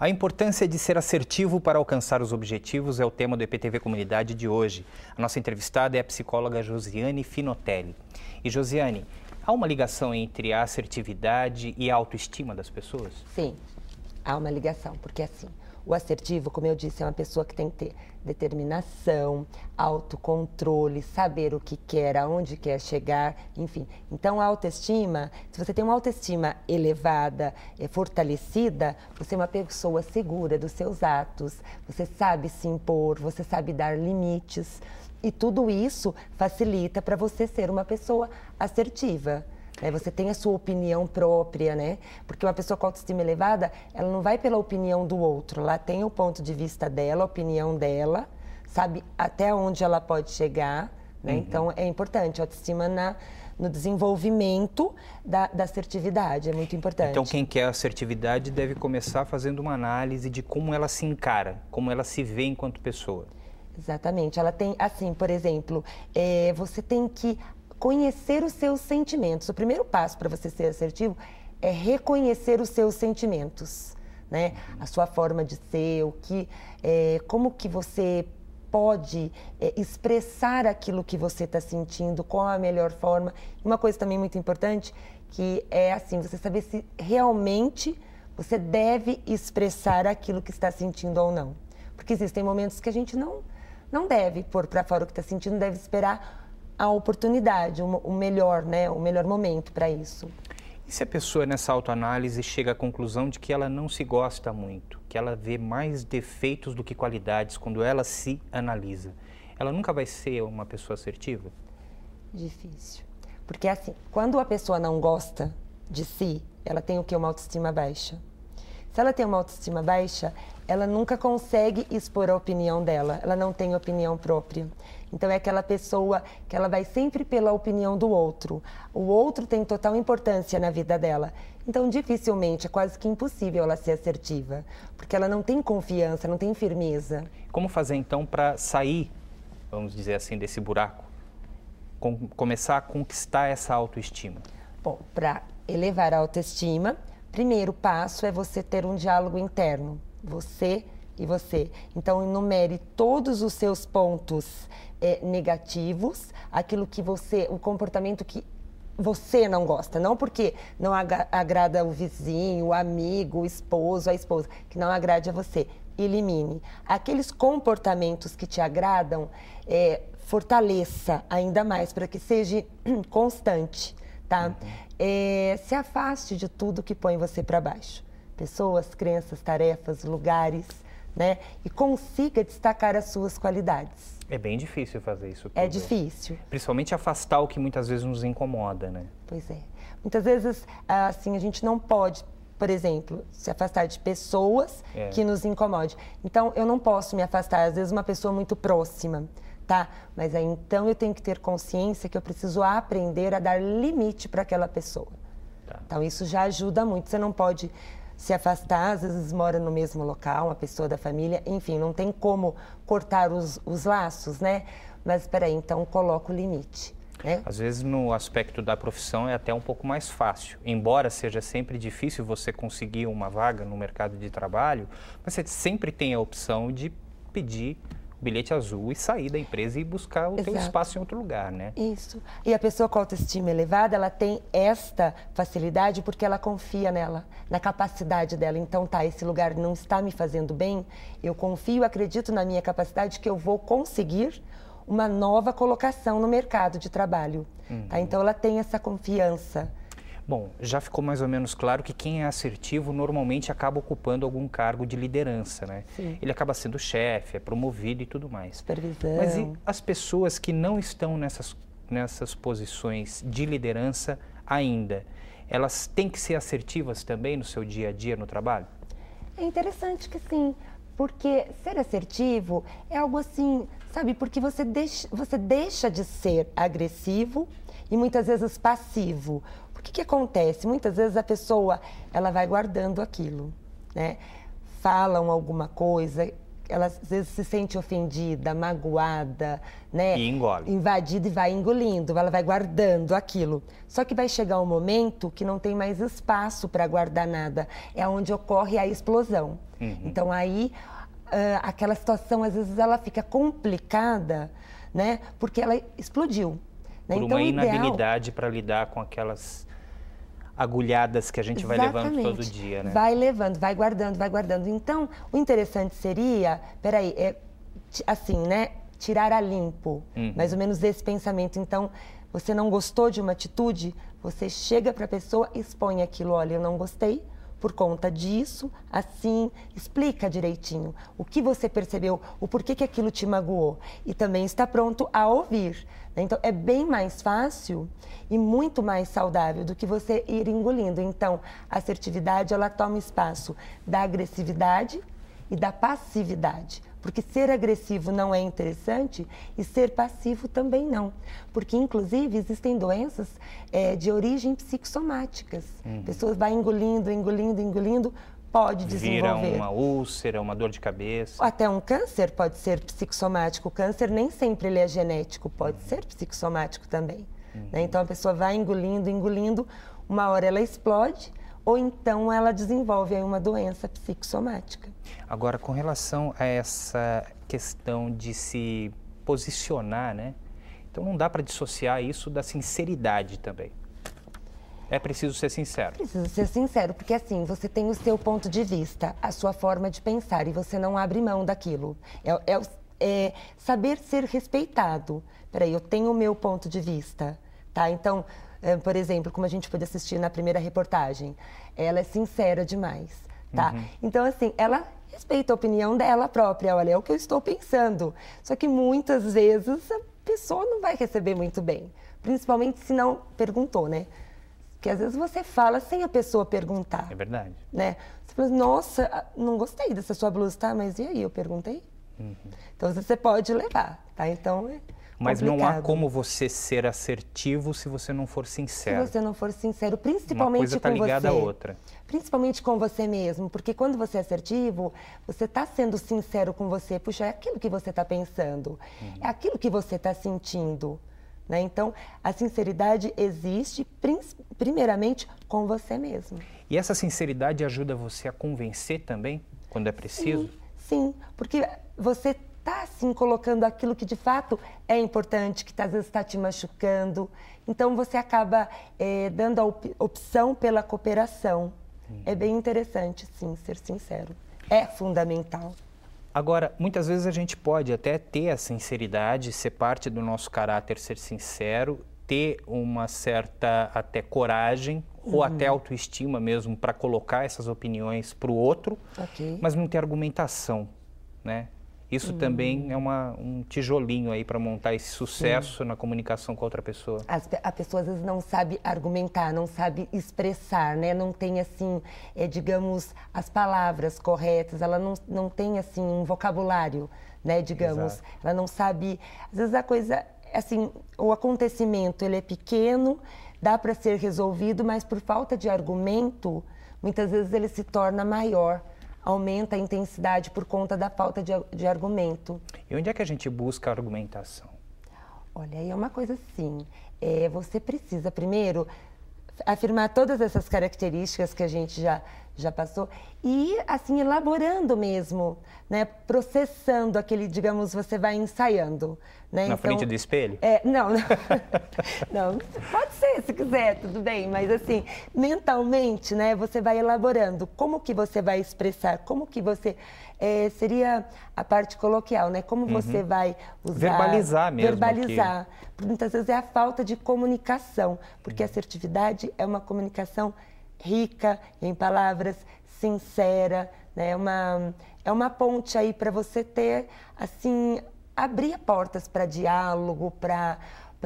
A importância de ser assertivo para alcançar os objetivos é o tema do EPTV Comunidade de hoje. A nossa entrevistada é a psicóloga Josiane Finotelli. E Josiane, há uma ligação entre a assertividade e a autoestima das pessoas? Sim, há uma ligação, porque assim, o assertivo, como eu disse, é uma pessoa que tem que ter determinação, autocontrole, saber o que quer, aonde quer chegar, enfim. Então, a autoestima, se você tem uma autoestima elevada, fortalecida, você é uma pessoa segura dos seus atos, você sabe se impor, você sabe dar limites. E tudo isso facilita para você ser uma pessoa assertiva. Você tem a sua opinião própria, né? Porque uma pessoa com autoestima elevada, ela não vai pela opinião do outro, ela tem o ponto de vista dela, a opinião dela, sabe até onde ela pode chegar, né? Então, é importante a autoestima no desenvolvimento da assertividade, é muito importante. Então, quem quer assertividade deve começar fazendo uma análise de como ela se encara, como ela se vê enquanto pessoa. Exatamente. Ela tem, assim, por exemplo, você tem que conhecer os seus sentimentos. O primeiro passo para você ser assertivo é reconhecer os seus sentimentos, né? A sua forma de ser, como que você pode expressar aquilo que você está sentindo, qual a melhor forma. Uma coisa também muito importante, que é assim, você saber se realmente você deve expressar aquilo que está sentindo ou não. Porque existem momentos que a gente não deve pôr para fora o que está sentindo, deve esperar a oportunidade, o melhor, né? O melhor momento para isso. E se a pessoa nessa autoanálise chega à conclusão de que ela não se gosta muito, que ela vê mais defeitos do que qualidades quando ela se analisa, ela nunca vai ser uma pessoa assertiva? Difícil. Porque assim, quando a pessoa não gosta de si, ela tem o quê? Uma autoestima baixa. Se ela tem uma autoestima baixa, ela nunca consegue expor a opinião dela, ela não tem opinião própria. Então, é aquela pessoa que ela vai sempre pela opinião do outro. O outro tem total importância na vida dela. Então, dificilmente, é quase que impossível ela ser assertiva, porque ela não tem confiança, não tem firmeza. Como fazer, então, para sair, vamos dizer assim, desse buraco? Começar a conquistar essa autoestima? Bom, para elevar a autoestima, primeiro passo é você ter um diálogo interno. Você e você. Então, enumere todos os seus pontos negativos, aquilo que o comportamento que você não gosta, não porque não agrada o vizinho, o amigo, o esposo, a esposa, que não agrade a você. Elimine. Aqueles comportamentos que te agradam, fortaleça ainda mais, para que seja constante, tá? Se afaste de tudo que põe você para baixo. Pessoas, crenças, tarefas, lugares, né? E consiga destacar as suas qualidades. É bem difícil fazer isso tudo. É difícil. Principalmente afastar o que muitas vezes nos incomoda, né? Pois é. Muitas vezes, assim, a gente não pode, por exemplo, se afastar de pessoas que nos incomodem. Então, eu não posso me afastar, às vezes, uma pessoa muito próxima, tá? Mas aí, então, eu tenho que ter consciência que eu preciso aprender a dar limite para aquela pessoa. Tá. Então, isso já ajuda muito. Você não pode se afastar, às vezes mora no mesmo local, uma pessoa da família, enfim, não tem como cortar os laços, né? Mas, espera aí, então, coloca o limite, né? Às vezes, no aspecto da profissão, é até um pouco mais fácil. Embora seja sempre difícil você conseguir uma vaga no mercado de trabalho, mas você sempre tem a opção de pedir bilhete azul e sair da empresa e buscar o teu espaço em outro lugar, né? Isso. E a pessoa com autoestima elevada, ela tem esta facilidade porque ela confia nela, na capacidade dela. Então, tá, esse lugar não está me fazendo bem, eu confio, acredito na minha capacidade que eu vou conseguir uma nova colocação no mercado de trabalho. Tá? Então, ela tem essa confiança. Bom, já ficou mais ou menos claro que quem é assertivo normalmente acaba ocupando algum cargo de liderança, né? Sim. Ele acaba sendo chefe, é promovido e tudo mais. Supervisão. Mas e as pessoas que não estão nessas posições de liderança ainda? Elas têm que ser assertivas também no seu dia a dia no trabalho? É interessante que sim, porque ser assertivo é algo assim, sabe? Porque você deixa de ser agressivo e muitas vezes passivo. O que acontece? Muitas vezes a pessoa, ela vai guardando aquilo, né? Falam alguma coisa, ela às vezes se sente ofendida, magoada, né? E engole. Invadida e vai engolindo, ela vai guardando aquilo. Só que vai chegar um momento que não tem mais espaço para guardar nada. É onde ocorre a explosão. Então aí, aquela situação, às vezes, ela fica complicada, né? Porque ela explodiu. Né? Por então, uma o ideal... inabilidade para lidar com aquelas agulhadas que a gente vai levando todo dia, né? Vai levando, vai guardando, vai guardando. Então, o interessante seria, peraí, assim, né? Tirar a limpo, mais ou menos esse pensamento. Então, você não gostou de uma atitude, você chega para a pessoa, expõe aquilo, olha, eu não gostei por conta disso, assim, explica direitinho o que você percebeu, o porquê que aquilo te magoou. E também está pronto a ouvir. Então, é bem mais fácil e muito mais saudável do que você ir engolindo. Então, a assertividade, ela toma espaço da agressividade e da passividade. Porque ser agressivo não é interessante e ser passivo também não. Porque, inclusive, existem doenças de origem psicossomáticas. Pessoas vão engolindo, engolindo, engolindo, pode desenvolver. Vira uma úlcera, uma dor de cabeça. Até um câncer pode ser psicossomático. O câncer nem sempre ele é genético, pode ser psicossomático também. Né? Então, a pessoa vai engolindo, engolindo, uma hora ela explode, ou então ela desenvolve aí uma doença psicossomática. Agora, com relação a essa questão de se posicionar, né? Então, não dá para dissociar isso da sinceridade também. É preciso ser sincero. Preciso ser sincero, porque assim, você tem o seu ponto de vista, a sua forma de pensar, e você não abre mão daquilo. É saber ser respeitado. Peraí, eu tenho o meu ponto de vista, tá? Então, por exemplo, como a gente pôde assistir na primeira reportagem, ela é sincera demais, tá? Então, assim, ela respeita a opinião dela própria, olha, é o que eu estou pensando. Só que muitas vezes a pessoa não vai receber muito bem, principalmente se não perguntou, né? Porque às vezes você fala sem a pessoa perguntar. É verdade. Né? Você fala, nossa, não gostei dessa sua blusa, tá? Mas e aí, eu perguntei? Então você pode levar, tá? Então é Mas complicado. não há como você ser assertivo se você não for sincero. Se você não for sincero, principalmente Uma coisa está ligada à você. outra. Principalmente com você mesmo, porque quando você é assertivo, você está sendo sincero com você. Puxa, é aquilo que você está pensando, é aquilo que você está sentindo. Né? Então, a sinceridade existe primeiramente com você mesmo. E essa sinceridade ajuda você a convencer também, quando é preciso? Sim, porque você está assim colocando aquilo que de fato é importante, que às vezes está te machucando. Então, você acaba dando a opção pela cooperação. É bem interessante, sim, ser sincero. É fundamental. Agora, muitas vezes a gente pode até ter a sinceridade, ser parte do nosso caráter, ser sincero, ter uma certa até coragem ou até autoestima mesmo para colocar essas opiniões para o outro, mas não ter argumentação, né? Isso também é um tijolinho aí para montar esse sucesso na comunicação com outra pessoa. A pessoa às vezes não sabe argumentar, não sabe expressar, né? Não tem assim, digamos, as palavras corretas, ela não tem assim um vocabulário, né? Digamos, Exato. ela não sabe, às vezes a coisa, assim, o acontecimento ele é pequeno, dá para ser resolvido, mas por falta de argumento, muitas vezes ele se torna maior. Aumenta a intensidade por conta da falta de argumento. E onde é que a gente busca a argumentação? Olha, aí é uma coisa assim, você precisa primeiro afirmar todas essas características que a gente já passou e assim elaborando mesmo, né? Processando aquele, digamos, você vai ensaiando. Né? Na frente do espelho? Não, não, pode ser se quiser, tudo bem, mas assim, mentalmente, né, você vai elaborando como que você vai expressar, como que você, seria a parte coloquial, né, como você vai usar... Verbalizar mesmo. Verbalizar. Muitas vezes é a falta de comunicação, porque a assertividade é uma comunicação rica em palavras, sincera, né, é uma ponte aí para você ter, assim... abrir portas para diálogo, para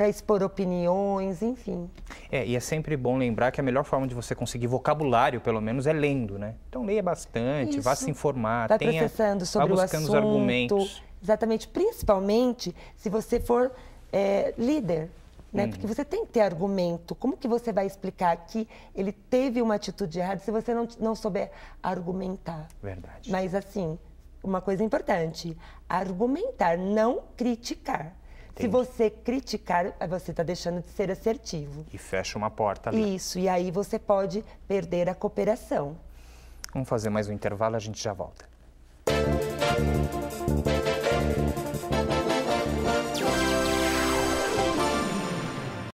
expor opiniões, enfim. E é sempre bom lembrar que a melhor forma de você conseguir vocabulário, pelo menos, é lendo, né? Então leia bastante, vá se informar, vai processando sobre vá buscando o os assunto. argumentos. Exatamente, principalmente se você for líder, né? Porque você tem que ter argumento. Como que você vai explicar que ele teve uma atitude errada se você não souber argumentar? Verdade. Mas assim, uma coisa importante, argumentar, não criticar. Entendi. Se você criticar, você está deixando de ser assertivo. E fecha uma porta ali. Isso, e aí você pode perder a cooperação. Vamos fazer mais um intervalo, a gente já volta.